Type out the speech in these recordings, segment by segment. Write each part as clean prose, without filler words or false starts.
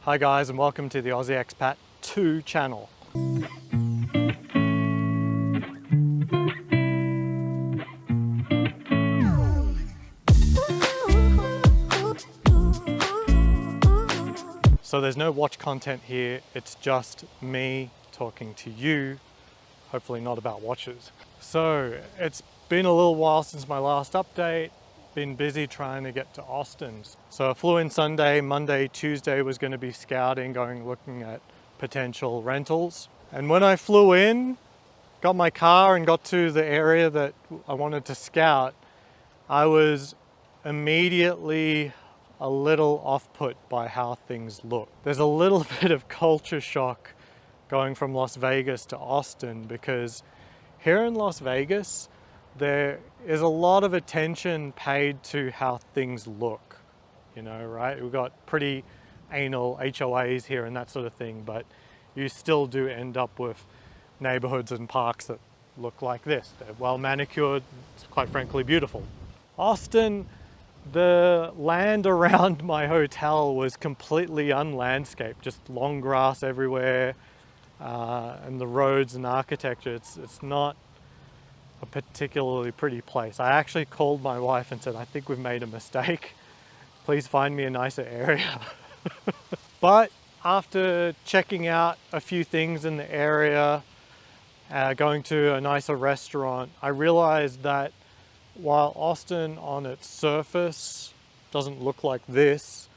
Hi guys, and welcome to the Aussie Expat 2 channel. So there's no watch content here, it's just me talking to you, hopefully not about watches. So it's been a little while since my last update, been busy trying to get to Austin. So I flew in Sunday, Monday, Tuesday was going to be scouting, looking at potential rentals. And when I flew in, got my car and got to the area that I wanted to scout, I was immediately a little off-put by how things look. There's a little bit of culture shock going from Las Vegas to Austin, because here in Las Vegas, there is a lot of attention paid to how things look, you know, right? We've got pretty anal HOAs here and that sort of thing, but you still do end up with neighborhoods and parks that look like this. They're well manicured, it's quite frankly beautiful. Austin, the land around my hotel was completely unlandscaped, just long grass everywhere, and the roads and architecture, it's not a particularly pretty place. I actually called my wife and said, I think we've made a mistake. Please find me a nicer area. But after checking out a few things in the area, going to a nicer restaurant, I realized that while Austin on its surface doesn't look like this,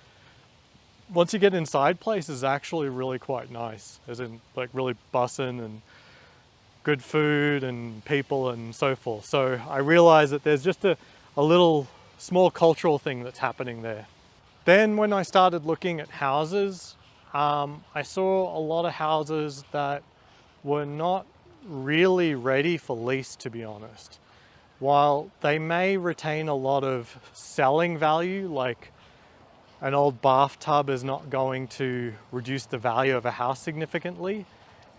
once you get inside, places is actually really quite nice, as in like really bussin' and good food and people and so forth. So I realized that there's just a little small cultural thing that's happening there. Then when I started looking at houses, I saw a lot of houses that were not really ready for lease, to be honest. While they may retain a lot of selling value, like an old bathtub is not going to reduce the value of a house significantly,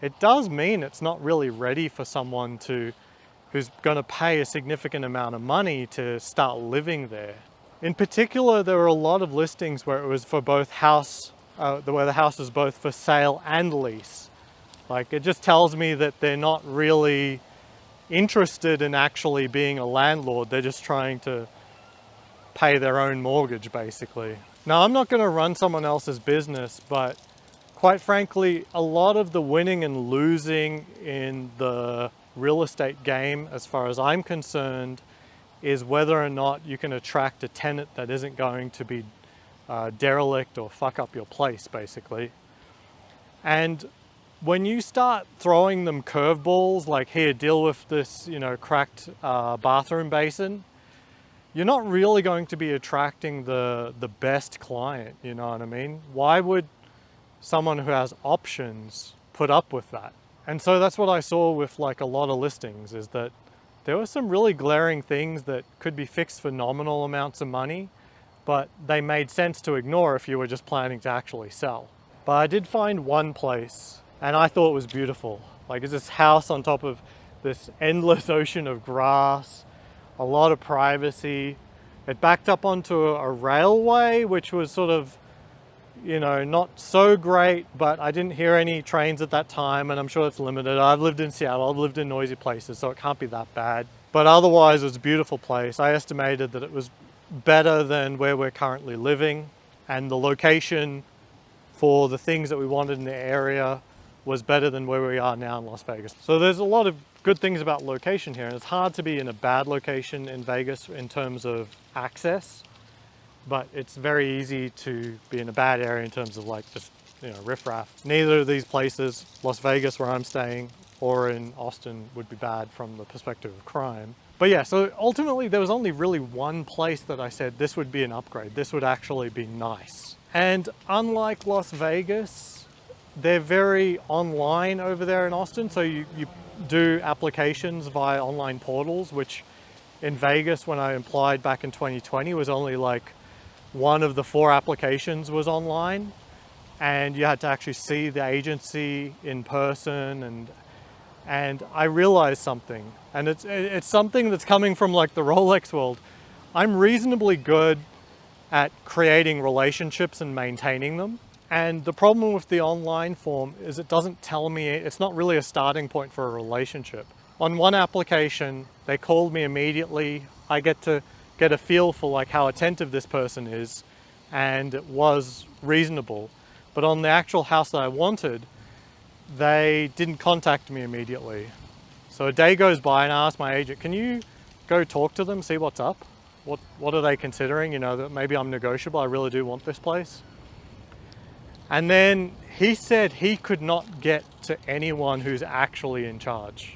it does mean it's not really ready for someone who's going to pay a significant amount of money to start living there. In particular, there were a lot of listings where it was for both where the house is both for sale and lease. Like, it just tells me that they're not really interested in actually being a landlord. They're just trying to pay their own mortgage, basically. Now, I'm not going to run someone else's business, but quite frankly, a lot of the winning and losing in the real estate game, as far as I'm concerned, is whether or not you can attract a tenant that isn't going to be derelict or fuck up your place, basically. And when you start throwing them curveballs, like, here, deal with this, you know, cracked bathroom basin, you're not really going to be attracting the best client, you know what I mean? Why would someone who has options put up with that? And so that's what I saw with like a lot of listings, is that there were some really glaring things that could be fixed for nominal amounts of money, but they made sense to ignore if you were just planning to actually sell. But I did find one place, and I thought it was beautiful. Like, it's this house on top of this endless ocean of grass, a lot of privacy. It backed up onto a railway, which was sort of, you know, not so great, but I didn't hear any trains at that time, and I'm sure it's limited. I've lived in Seattle, I've lived in noisy places, so it can't be that bad. But otherwise, it was a beautiful place. I estimated that it was better than where we're currently living, and the location for the things that we wanted in the area was better than where we are now in Las Vegas. So there's a lot of good things about location here, and it's hard to be in a bad location in Vegas in terms of access, but it's very easy to be in a bad area in terms of like just, you know, riffraff. Neither of these places, Las Vegas where I'm staying or in Austin, would be bad from the perspective of crime. But yeah, so ultimately there was only really one place that I said this would be an upgrade. This would actually be nice. And unlike Las Vegas, they're very online over there in Austin. So you do applications via online portals, which in Vegas, when I applied back in 2020, was only like one of the 4 applications was online, and you had to actually see the agency in person. And I realized something, and it's something that's coming from like the Rolex world. I'm reasonably good at creating relationships and maintaining them. And the problem with the online form is it doesn't tell me, it's not really a starting point for a relationship. On one application, they called me immediately. I get to get a feel for like how attentive this person is, and it was reasonable. But on the actual house that I wanted, they didn't contact me immediately. So a day goes by and I ask my agent, can you go talk to them, see what's up? What are they considering? You know, that maybe I'm negotiable, I really do want this place. And then he said he could not get to anyone who's actually in charge.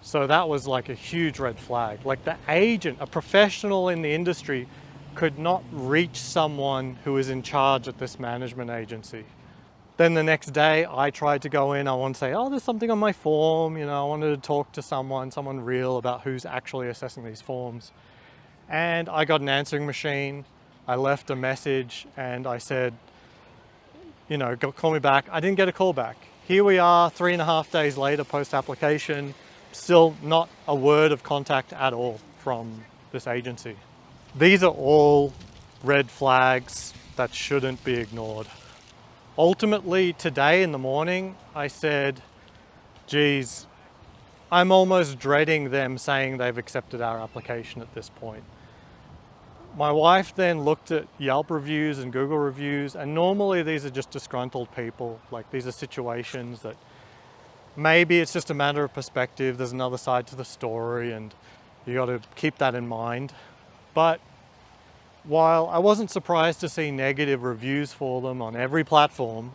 So that was like a huge red flag. Like the agent, a professional in the industry, could not reach someone who was in charge at this management agency. Then the next day I tried to go in, I want to say, oh, there's something on my form, you know, I wanted to talk to someone real about who's actually assessing these forms. And I got an answering machine. I left a message and I said, you know, call me back. I didn't get a call back. Here we are 3.5 days later post-application, still not a word of contact at all from this agency. These are all red flags that shouldn't be ignored. Ultimately, today in the morning, I said, geez, I'm almost dreading them saying they've accepted our application at this point. My wife then looked at Yelp reviews and Google reviews, and normally these are just disgruntled people. Like these are situations that maybe it's just a matter of perspective. There's another side to the story and you got to keep that in mind. But while I wasn't surprised to see negative reviews for them on every platform,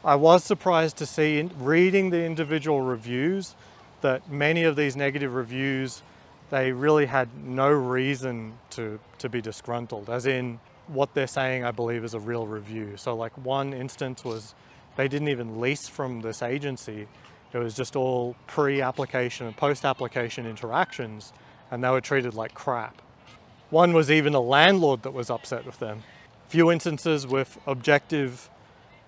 I was surprised to see, reading the individual reviews, that many of these negative reviews, they really had no reason to be disgruntled, as in what they're saying I believe is a real review. So like one instance was they didn't even lease from this agency. It was just all pre-application and post-application interactions, and they were treated like crap. One was even a landlord that was upset with them. A few instances with objective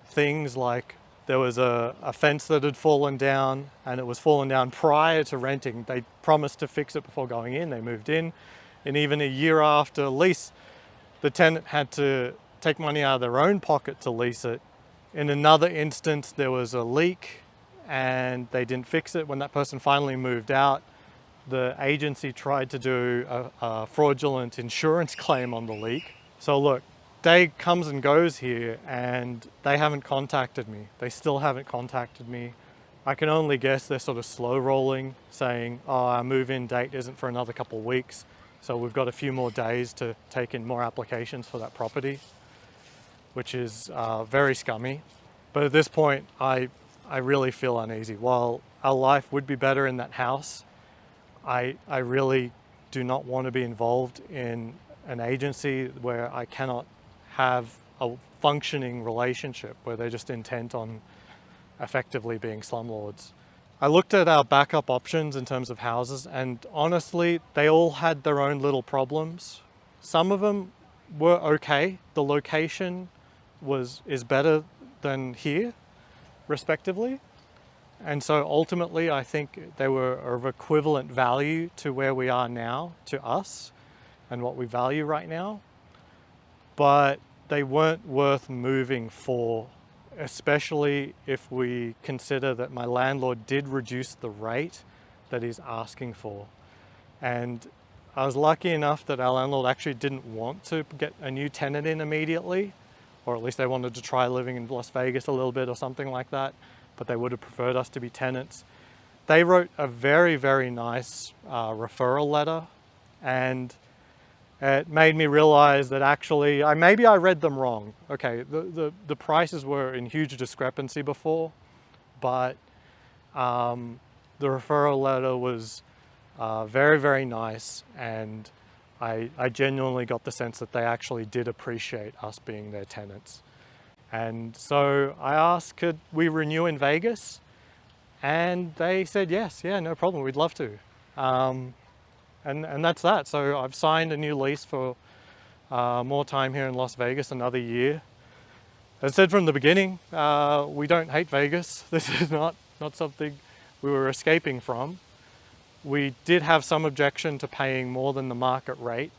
things, like there was a fence that had fallen down and it was fallen down prior to renting. They promised to fix it before going in, they moved in, and even a year after lease, the tenant had to take money out of their own pocket to lease it. In another instance, there was a leak and they didn't fix it. When that person finally moved out, the agency tried to do a fraudulent insurance claim on the leak. So look, day comes and goes here and they haven't contacted me. They still haven't contacted me. I can only guess they're sort of slow rolling, saying, oh, our move-in date isn't for another couple of weeks, so we've got a few more days to take in more applications for that property, which is very scummy. But at this point, I really feel uneasy. While our life would be better in that house, I really do not want to be involved in an agency where I cannot have a functioning relationship, where they're just intent on effectively being slumlords. I looked at our backup options in terms of houses, and honestly, they all had their own little problems. Some of them were okay. The location is better than here, respectively. And so ultimately, I think they were of equivalent value to where we are now, to us, and what we value right now. But they weren't worth moving for, especially if we consider that my landlord did reduce the rate that he's asking for. And I was lucky enough that our landlord actually didn't want to get a new tenant in immediately, or at least they wanted to try living in Las Vegas a little bit or something like that, but they would have preferred us to be tenants. They wrote a very, very nice referral letter, and it made me realize that actually, maybe I read them wrong. Okay, the prices were in huge discrepancy before, but the referral letter was very, very nice, and I genuinely got the sense that they actually did appreciate us being their tenants. And so I asked, could we renew in Vegas? And they said yes, yeah, no problem, we'd love to. And that's that. So I've signed a new lease for more time here in Las Vegas, another year. As I said from the beginning, we don't hate Vegas. This is not something we were escaping from. We did have some objection to paying more than the market rate,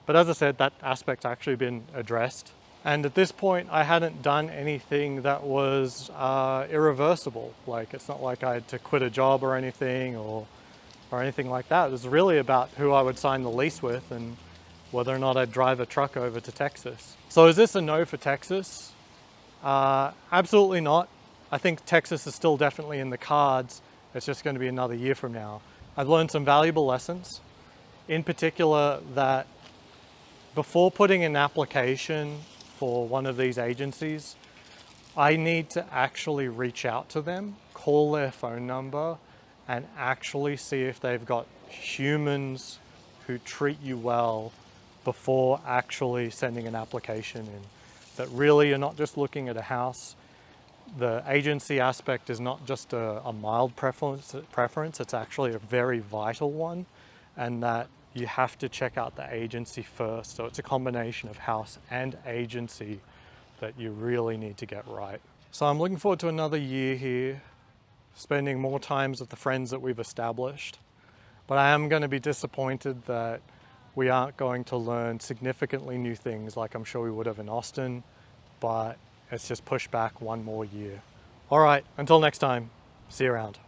but as I said, that aspect's actually been addressed. And at this point, I hadn't done anything that was irreversible. Like, it's not like I had to quit a job or anything or anything like that. It was really about who I would sign the lease with and whether or not I'd drive a truck over to Texas. So is this a no for Texas? Absolutely not. I think Texas is still definitely in the cards. It's just going to be another year from now. I've learned some valuable lessons, in particular that before putting an application for one of these agencies, I need to actually reach out to them, call their phone number, and actually see if they've got humans who treat you well before actually sending an application in. That really you're not just looking at a house. The agency aspect is not just a mild preference, it's actually a very vital one, and that you have to check out the agency first. So it's a combination of house and agency that you really need to get right. So I'm looking forward to another year here, spending more times with the friends that we've established. But I am going to be disappointed that we aren't going to learn significantly new things like I'm sure we would have in Austin, but it's just pushed back one more year. All right, until next time, see you around.